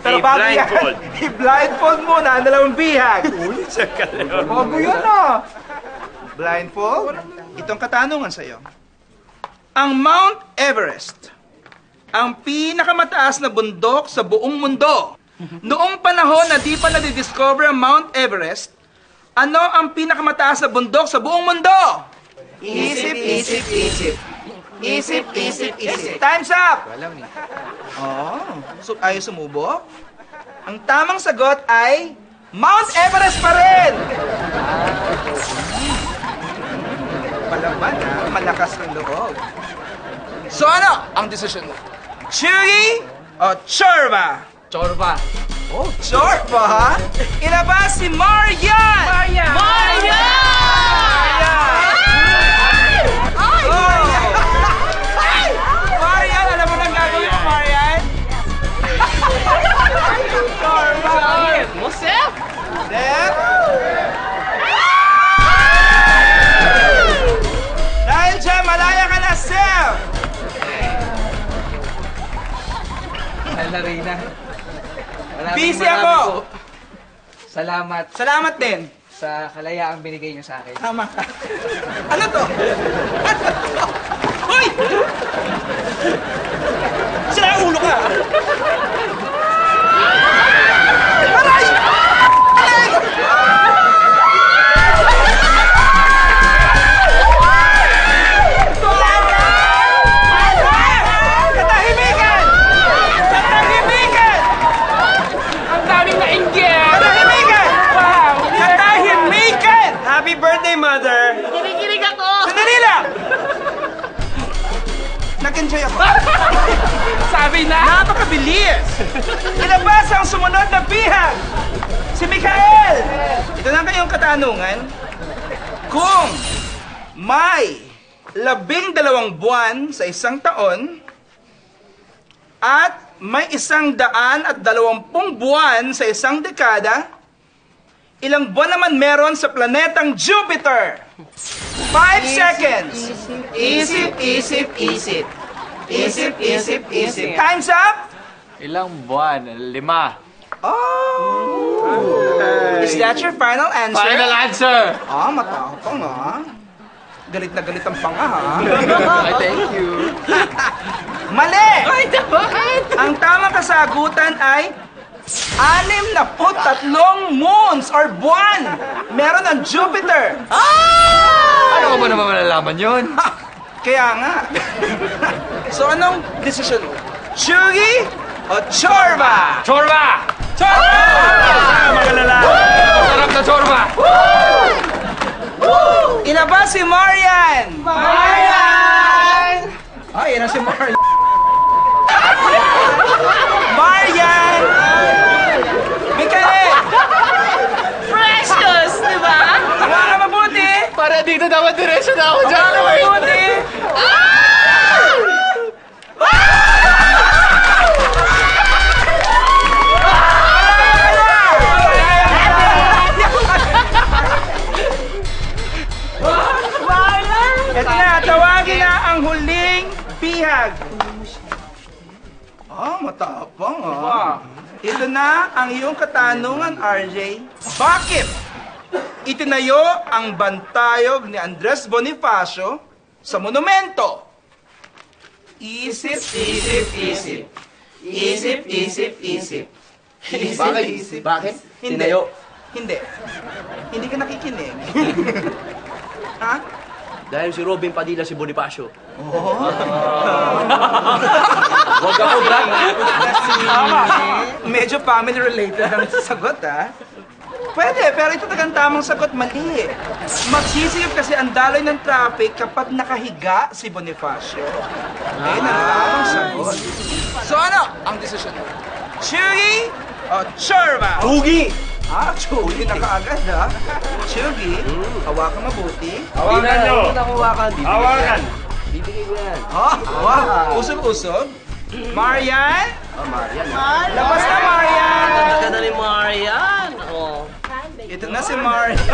Pero bago yan, i-blindfold muna ang dalawang bihag. Uy, sakala. Bago yun ah. Blindfold? Itong katanungan sa'yo. Ang Mount Everest, ang pinakamataas na bundok sa buong mundo. Noong panahon na di pa nadidiscover ang Mount Everest, ano ang pinakamataas na bundok sa buong mundo? Isip, isip, isip. Isip, isip, isip. Time's up! Oh, so ayaw sumubok? Ang tamang sagot ay Mount Everest pa rin! Palaban ha, malakas ang loob. So ano ang decision mo? Chewy o Chorba? Chorba. Oh, Chorba ha? Ilabas si Marian! Marian! Marian, alam mo nang gagawin mo, Marian? Chorba! Mo, Seth? Seth? Dahil dyan, malaya ka na, Seth! Mahal na Reyna. Busy ako! Salamat Salamat din. sa kalayaang binigay niyo sa akin. Tama ka. Ano to? Hoy! Sira ulo ka! Aray! Katahimikan! Katahimikan! Ang daming nainggit! Katahimikan! Wow! Katahimikan! Happy birthday, Mother! Kinikilig ako! Sandali lang! Nag-enjoy ako. Sabi na! Napakabilis! Ilabas ang sumunod na bihag! Si Mikael! Ito na kayong katanungan. Kung may 12 buwan sa isang taon at may 120 buwan sa isang dekada, ilang buwan naman meron sa planetang Jupiter? 5 seconds! Isip, isip, isip. Isip, isip, isip. Time's up! Ilang buwan? 5. Oh! Is that your final answer? Final answer! Ah, matapang ah. Galit na galit ang panga ha. Ay, thank you. Mali! Ay, bakit? Ang tamang kasagutan ay 63 moons or buwan meron ang Jupiter. Ano ko ba naman malalaman yun? Ha! Kaya nga. So anong decision mo? Chugi o Chorba? Chorba! Chorba! Mga lalaki! Sarap na chorba! Ilabas si Marian! Marian! Ah, yan ang si Marian. Marian! Mikael! Precious, di ba? Hawa ka mabuti! Para dito dapat diretso na ako dyan. Hawa ka mabuti! Ito na, tawagin na ang huling bihag. Ah, matapang ah. Ito na ang iyong katanungan, RJ. Bakit itinayo ang bantayog ni Andres Bonifacio sa monumento? Isip, isip, isip. Isip, isip, isip. Bakit? Bakit? Hindi. Tinayo. Hindi. Hindi ka nakikinig. Ha? Dahil si Robin Padilla si Bonifacio. Huwag ako, Brad. Tama. Medyo family related ang sagot, ha? Pwede, pero ito talagang tamang sagot, mali. Magsisigip kasi ang daloy ng traffic kapag nakahiga si Bonifacio. Ayun ang tamang sagot. So ano ang decision mo? Chugi o Chorba? Hugi! Ah, Chugi na kaagad, ha? Chugi, hawakan mabuti. Hawakan nyo! Hawakan! Bibigay ko yan. Ah, wow, usog-usog. Marian? Labas na, Marian! Ganda ni Marian. Oh. Ito na si Marian.